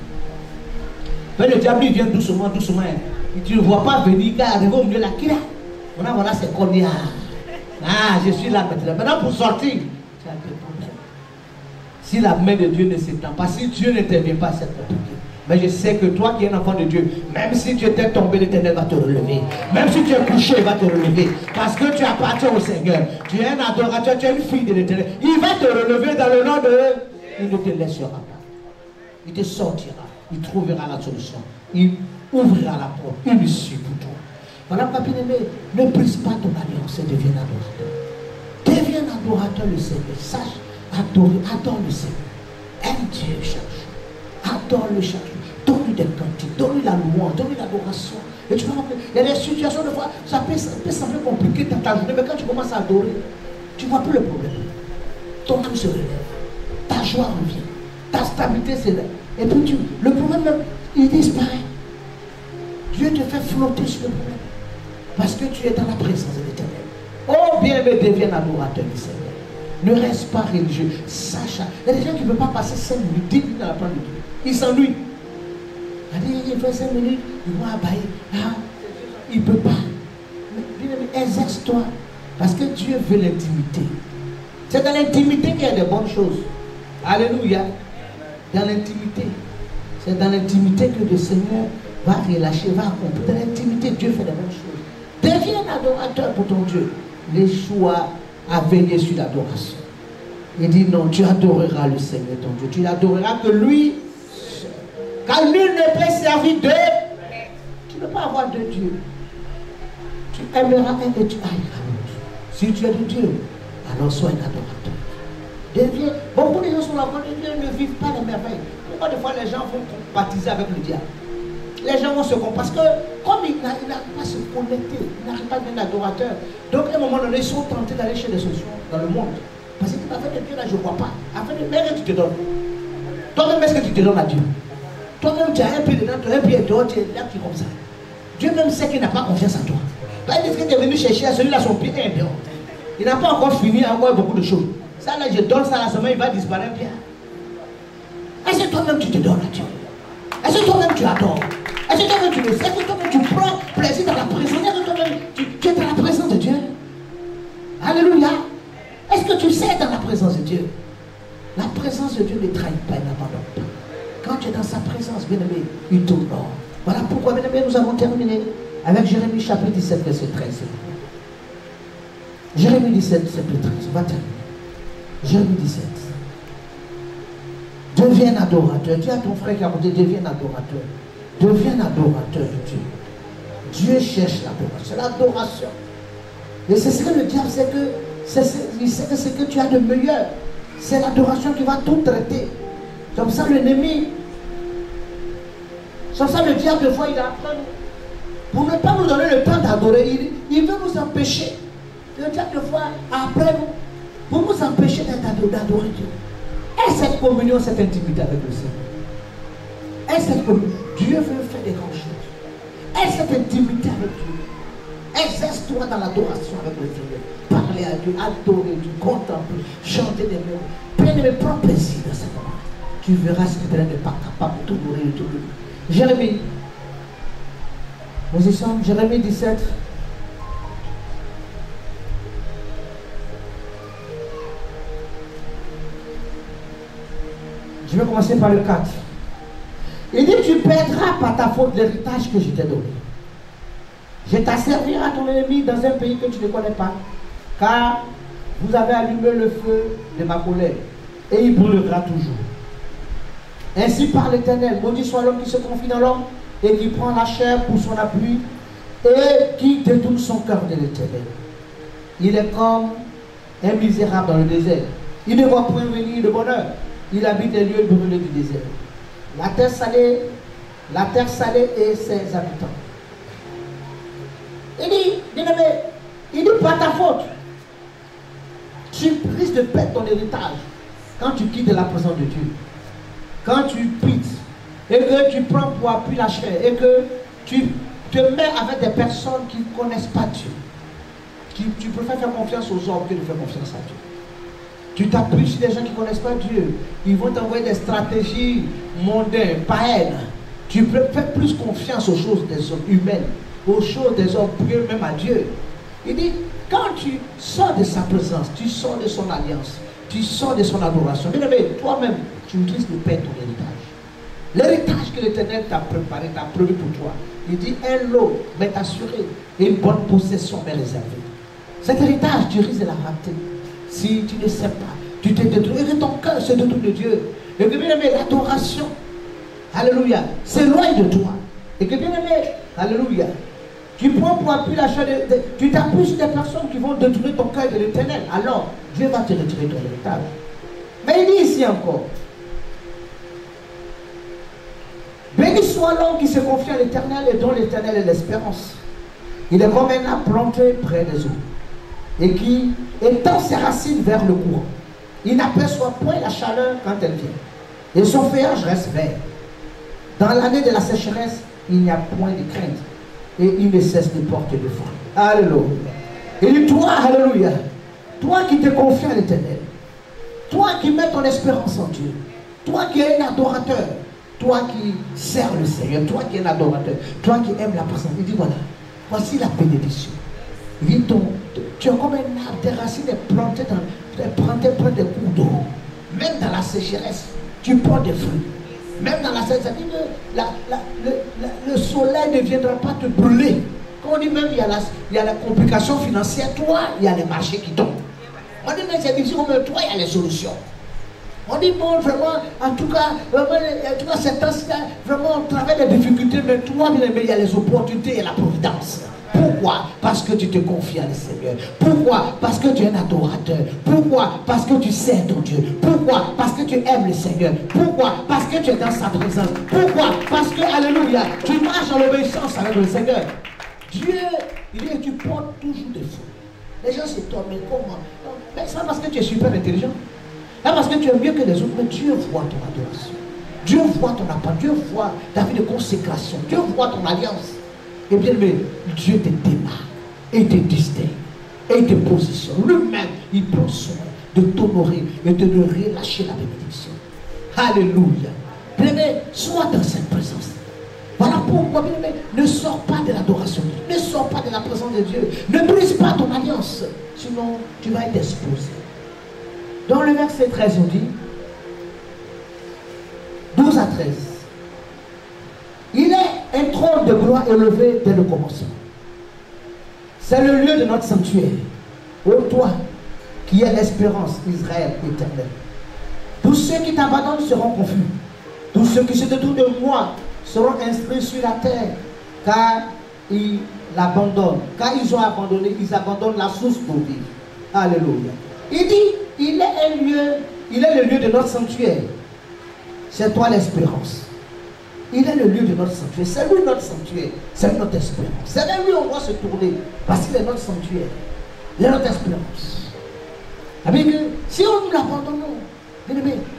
Mais le diable il vient doucement, doucement. Et tu ne vois pas venir, car arrivé au milieu là, qui là? Voilà, c'est combien? Ah, je suis là maintenant. Maintenant pour sortir, tu as des problèmes. Si la main de Dieu ne s'étend pas, si Dieu n'intervient pas, c'est compliqué. Mais je sais que toi qui es un enfant de Dieu, même si tu étais tombé, l'Éternel va te relever. Même si tu es couché, il va te relever. Parce que tu appartiens au Seigneur. Tu es un adorateur, tu es une fille de l'Éternel. Il va te relever dans le nom de... Il ne te laissera pas. Il te sortira. Il trouvera la solution. Il ouvrira la porte. Une issue pour toi. Voilà, papi aimé, ne brise pas ton alliance et deviens adorateur. Deviens adorateur le Seigneur. Sache adorer, adore le Seigneur. Aime Dieu chaque jour. Adore-le chaque jour. Donne-lui des cantiques, donne-lui la louange, donne-lui l'adoration. Et tu vas voir, il y a des situations de fois, ça peut sembler compliqué dans ta journée, mais quand tu commences à adorer, tu ne vois plus le problème. Ton âme se relève. Ta joie revient. Ta stabilité s'élève. Et puis le problème même, il disparaît. Dieu te fait flotter sur le problème. Parce que tu es dans la présence de l'Éternel. Oh bien, mais deviens adorateur du Seigneur. Ne reste pas religieux. Sache, il y a des gens qui ne peuvent pas passer 5 minutes, 10 minutes dans la parole de Dieu. Ils s'ennuient. Il fait 5 minutes, ils vont abailler. Ah, il ne peut pas. Mais exerce-toi. Parce que Dieu veut l'intimité. C'est dans l'intimité qu'il y a de bonnes choses. Alléluia. Dans l'intimité. C'est dans l'intimité que le Seigneur va relâcher, va accomplir. Dans l'intimité, Dieu fait de bonnes choses. Deviens un adorateur pour ton Dieu. L'échoua à veiller sur l'adoration. Il dit non, tu adoreras le Seigneur ton Dieu. Tu l'adoreras que lui, car nul ne peut servir deux. Tu ne peux pas avoir deux dieux. Tu aimeras un et tu haïras l'autre. Si tu es de Dieu, alors sois un adorateur. Deviens. Beaucoup de gens sont là, ne vivent pas les merveilles. Pourquoi des fois les gens vont baptiser avec le diable? Les gens vont se comprendre. Parce que comme ils n'arrivent pas à se connecter, ils n'arrivent pas à devenir adorateurs. Donc à un moment donné, ils sont tentés d'aller chez les solutions dans le monde. Parce que afin de Dieu là, je ne vois pas. Afin de mais tu te donnes. Toi-même, est-ce que tu te donnes à Dieu? Toi-même, tu as un pied dedans, tu as un pied dehors, tu es là, tu es comme ça. Dieu même sait qu'il n'a pas confiance en toi. Là, il dit que tu es venu chercher à celui-là, son pied est dehors. Il n'a pas encore fini, encore beaucoup de choses. Ça là, je donne ça à la semaine, il va disparaître bien. Est-ce que que toi-même tu te donnes à Dieu? Est-ce que toi-même tu adores? Est-ce que toi-même tu le sais? Est-ce que toi-même tu prends plaisir dans la présence? Est-ce que toi-même tu es dans la présence de Dieu? Alléluia. Est-ce que tu sais dans la présence de Dieu? La présence de Dieu ne trahit pas, il n'abandonne pas. Quand tu es dans sa présence, bien-aimé, il t'honore. Voilà pourquoi, bien-aimé, nous avons terminé avec Jérémie chapitre 17, verset 13. Jérémie 17, verset 13. On va terminer. Jérémie 17. Deviens adorateur. Dis à ton frère qui a monté, deviens adorateur. Deviens adorateur de Dieu. Dieu cherche l'adoration. C'est l'adoration. Et c'est ce que le diable sait que il sait que ce que tu as de meilleur, c'est l'adoration qui va tout traiter. Comme ça l'ennemi, comme ça le diable de fois il apprend. Pour ne pas nous donner le temps d'adorer, il veut nous empêcher. Le diable de fois après nous, pour nous empêcher d'adorer Dieu. Et cette communion, cette intimité avec le Seigneur. Et cette communion, Dieu veut faire des grandes choses. Et cette intimité avec Dieu. Exerce-toi dans l'adoration avec le Seigneur. Parler à Dieu, adorer Dieu, contempler, chanter des mots. Bien-aimé, prends plaisir dans ce moment. Tu verras ce que tu n'est pas capable de tout nourrir et tout donner. Jérémie. Nous y sommes, Jérémie 17. Je vais commencer par le 4. Il dit, tu perdras par ta faute l'héritage que je t'ai donné. Je t'asservirai à ton ennemi dans un pays que tu ne connais pas, car vous avez allumé le feu de ma colère, et il brûlera toujours. Ainsi parle l'Éternel, maudit soit l'homme qui se confie dans l'homme, et qui prend la chair pour son appui, et qui détourne son cœur de l'Éternel. Il est comme un misérable dans le désert. Il ne voit point venir de bonheur. Il habite les lieux brûlés du désert. La terre salée et ses habitants. Il dit, bien-aimé, il dit pas ta faute. Tu risques de perdre ton héritage quand tu quittes la présence de Dieu. Quand tu quittes et que tu prends pour appui la chair et que tu te mets avec des personnes qui ne connaissent pas Dieu. Tu préfères faire confiance aux hommes que de faire confiance à Dieu. Tu t'appuies sur des gens qui ne connaissent pas Dieu. Ils vont t'envoyer des stratégies mondaines, païennes. Tu fais plus confiance aux choses des hommes humaines, aux choses des hommes, même à Dieu. Il dit, quand tu sors de sa présence, tu sors de son alliance, tu sors de son adoration. Bien aimé, toi-même, tu risques de perdre ton héritage. L'héritage que l'Éternel t'a préparé, t'a prévu pour toi. Il dit, un lot m'est assuré et une bonne possession m'est réservée. Cet héritage, tu risques de la rater. Si tu ne sais pas, tu t'es détruit, et que ton cœur se détourne de Dieu. Et que bien aimé, l'adoration, alléluia, s'éloigne de toi. Et que bien aimé, alléluia, tu prends pour appui la chair, tu t'appuies sur des personnes qui vont détruire ton cœur de l'Éternel. Alors, Dieu va te retirer ton héritage. Mais il dit ici encore, béni soit l'homme qui se confie à l'Éternel et dont l'Éternel est l'espérance. Il est comme un arbre planté près des eaux et qui étend ses racines vers le courant. Il n'aperçoit point la chaleur quand elle vient. Et son feuillage reste vert. Dans l'année de la sécheresse, il n'y a point de crainte. Et il ne cesse de porter de fruits. Alléluia. Et dit, toi, alléluia, toi qui te confies à l'Éternel, toi qui mets ton espérance en Dieu, toi qui es un adorateur, toi qui sers le Seigneur, toi qui es un adorateur, toi qui aimes la présence, il dit, voilà, voici la bénédiction. Il dit, tu es comme un arbre, tes racines sont plantées près des cours d'eau. Même dans la sécheresse, tu portes des fruits. Même dans la sécheresse, le soleil ne viendra pas te brûler. Quand on dit même il y a la complication financière, toi, il y a les marchés qui tombent. On dit mais c'est difficile, mais toi, il y a les solutions. On dit bon, vraiment, en tout cas c'est vraiment on travaille les difficultés, mais toi, bien aimé, il y a les opportunités et la providence. Pourquoi? Parce que tu te confies à le Seigneur. Pourquoi? Parce que tu es un adorateur. Pourquoi? Parce que tu sers ton Dieu. Pourquoi? Parce que tu aimes le Seigneur. Pourquoi? Parce que tu es dans sa présence. Pourquoi? Parce que, alléluia, tu marches en obéissance avec le Seigneur. Dieu, il dit, tu portes toujours des fruits. Les gens s'étonnent, mais comment? Mais c'est pas parce que tu es super intelligent. C'est parce que tu es mieux que les autres, mais Dieu voit ton adoration. Dieu voit ton appel. Dieu voit ta vie de consécration. Dieu voit ton alliance. Et bien, mais Dieu te démarque et te distingue et te positionne. Lui-même, il prend soin de t'honorer et de ne relâcher la bénédiction. Alléluia. Bien-aimé, sois dans cette présence. Voilà pourquoi, bien-aimé, ne sors pas de l'adoration. Ne sors pas de la présence de Dieu. Ne brise pas ton alliance. Sinon, tu vas être exposé. Dans le verset 13, on dit, 12 à 13. Il est un trône de gloire élevé dès le commencement. C'est le lieu de notre sanctuaire. Ô toi, qui es l'espérance, Israël éternel. Tous ceux qui t'abandonnent seront confus. Tous ceux qui se détournent de moi seront inscrits sur la terre, car ils l'abandonnent. Car ils ont abandonné, ils abandonnent la source d'eau vive. Alléluia. Il dit, il est le lieu de notre sanctuaire. C'est toi l'espérance. Il est le lieu de notre sanctuaire. C'est lui notre sanctuaire. C'est lui notre espérance. C'est vers lui on doit se tourner. Parce qu'il est notre sanctuaire. Il est notre espérance. Avec que si on nous l'abandonne,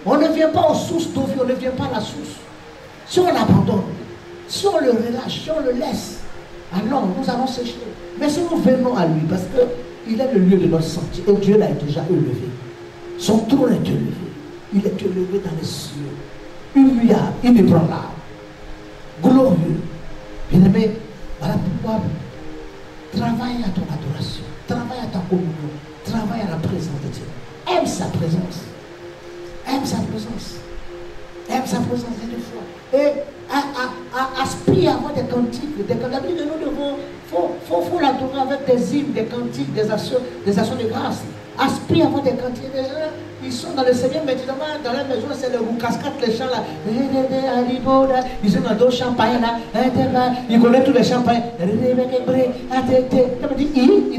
on ne vient pas aux sources d'eau vive, on ne vient pas à la source. Si on l'abandonne, si on le relâche, si on le laisse, alors nous allons sécher. Mais si nous venons à lui, parce qu'il est le lieu de notre sanctuaire, et Dieu l'a déjà élevé. Son trône est élevé. Il est élevé dans les cieux. Humiliable, inébranlable, glorieux. Bien-aimé, voilà pourquoi travaille à ton adoration, travaille à ta communion, travaille à la présence de Dieu. Aime sa présence. Aime sa présence. Aime sa présence des fois. Et aspire à avoir des cantiques. Nous devons, faut l'adorer avec des hymnes, des cantiques, des actions de grâce. Aspire à avoir des cantiques. Les gens, ils sont dans le Seigneur, mais dans la maison, c'est le cascade, les chants là. Ils sont dans d'autres champagnes là. Ils connaissent tous les champagnes. Il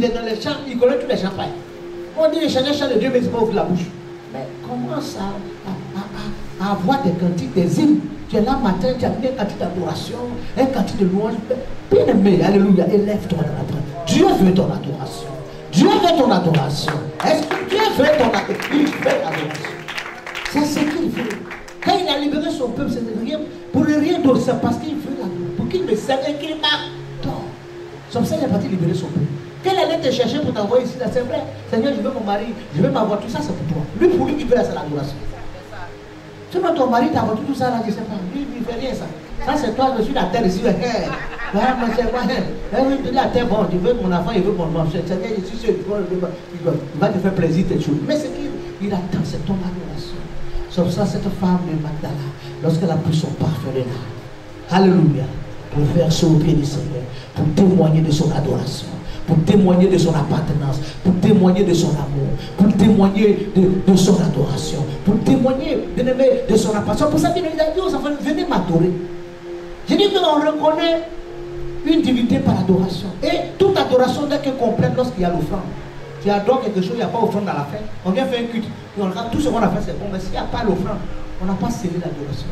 est dans les champs, il connaît tous les champagnes. On dit les chants de Dieu, mais il ne faut pas ouvrir la bouche. Mais commence à avoir des cantiques, des hymnes. Tu es là matin, tu as mis un cantique d'adoration, un cantique de louange. Bien aimé, alléluia, élève-toi dans la prière. Dieu veut ton adoration. Dieu veut ton adoration. Est-ce que Dieu veut ton adoration? Il veut l'adoration. C'est ce qu'il veut. Quand il a libéré son peuple, c'est rien pour rien d'autre, c'est parce qu'il veut l'adoration. Pour qu'il me serve et qu'il m'adore. C'est comme ça qu'il est parti libérer son peuple. Qu'elle allait te chercher pour t'envoyer ici, là, c'est vrai. Seigneur, je veux mon mari, je veux ma voiture, ça c'est pour toi. Lui, pour lui, il veut c'est l'adoration. Sinon, ton mari, ta voiture, tout ça, là, je ne sais pas. Lui, il ne fait rien, ça. Ça, c'est toi, je suis la terre ici. La terre, bon, je veux mon enfant, il veut mon enfant. Seigneur, je suis sûr, il va te faire plaisir, tes choses. Mais c'est qu'il attend, c'est ton adoration. C'est pour ça, cette femme de Magdala, lorsqu'elle a pris son parfum de là, alléluia, pour faire ça au pied du Seigneur, pour témoigner de son adoration, pour témoigner de son appartenance, pour témoigner de son amour, pour témoigner de son adoration, pour témoigner de son appartenance. Pour ça qu'il a dit aux enfants, venez m'adorer. Je dis qu'on reconnaît une divinité par adoration. Et toute adoration n'est que complète lorsqu'il y a l'offrande. Tu adores quelque chose, il n'y a pas d'offrande dans la fête. On vient faire un culte. Et on regarde tout ce qu'on a fait, c'est bon. Mais s'il n'y a pas l'offrande, on n'a pas scellé l'adoration.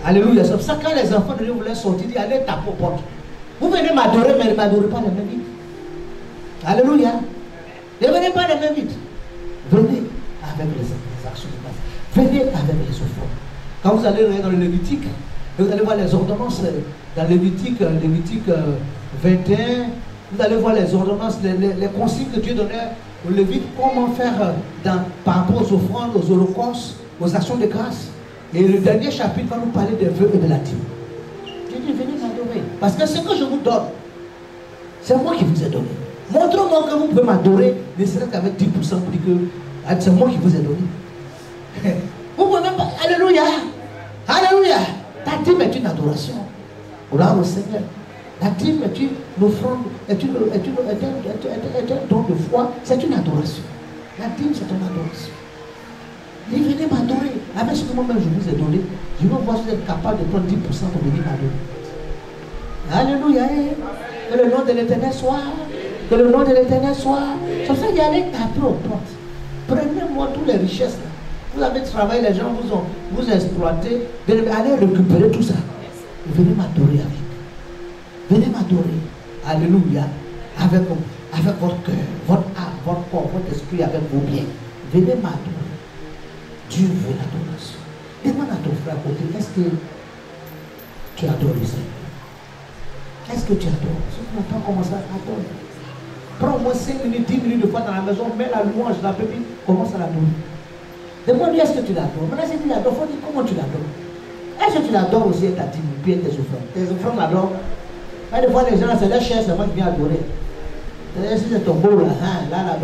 Alléluia. C'est pour ça que quand les enfants de Dieu voulaient sortir, ils disaient, allez taper aux portes. Vous venez m'adorer, mais ne m'adorez pas les mains vides. Alléluia. Ne venez pas les mains vides. Venez avec les actions de grâce. Venez avec les offrandes. Quand vous allez dans le Lévitique, vous allez voir les ordonnances dans Lévitique 21. Vous allez voir les ordonnances, les consignes que Dieu donnait aux Lévites, comment faire par rapport aux offrandes, aux holocaustes, aux actions de grâce. Et le dernier chapitre va nous parler des vœux et de la dîme. Dieu dit, venez m'adorer. Parce que ce que je vous donne, c'est moi qui vous ai donné. Montrez-moi que vous pouvez m'adorer, ne serait qu'avec 10% pour dire que c'est moi qui vous ai donné. Vous pouvez même pas. Alléluia. Alléluia. Ta dîme est une adoration. Gloire au Seigneur. La dîme est une offrande, est un don de foi, c'est une adoration. La dîme, c'est une adoration. Et venez m'adorer. Avec ce que moi-même je vous ai donné, je veux voir si vous êtes capable de prendre 10% pour venir m'adorer. Alléluia. Que le nom de l'Éternel soit. Que le nom de l'Éternel soit. C'est pour ça qu'il y a des taper aux portes. Prenez-moi toutes les richesses là. Vous avez travaillé, les gens vous exploité. Allez récupérer tout ça. Et venez m'adorer avec. Venez m'adorer. Alléluia. Avec votre cœur, votre âme, votre corps, votre esprit, avec vos biens. Venez m'adorer. Dieu veut l'adoration. Demande à ton frère à côté, est-ce que tu adores le Seigneur? Est-ce que tu adores? Si tu n'as pas commencé à adorer, prends au moins 5 minutes, 10 minutes de fois dans la maison, mets la louange, la pépite, commence à l'adorer. Demande-lui, est-ce que tu l'adores? Maintenant, si tu l'adores, il faut dire comment tu l'adores. Est-ce que tu l'adores aussi ta dignité et tes offrandes? Tes offrandes l'adorent. Des fois, les gens, c'est leur chair seulement qui vient adorer. Si c'est ton beau là, là,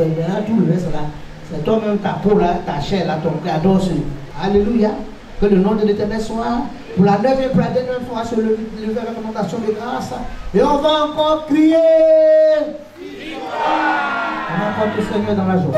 tout le reste là, c'est toi-même ta peau là, ta chair là, ton cœur adore celui. Alléluia. Que le nom de l'Éternel soit pour la 9e, pour la dernière fois sur le recommandation de grâce. Et on va encore crier. On va encore le Seigneur dans la joie.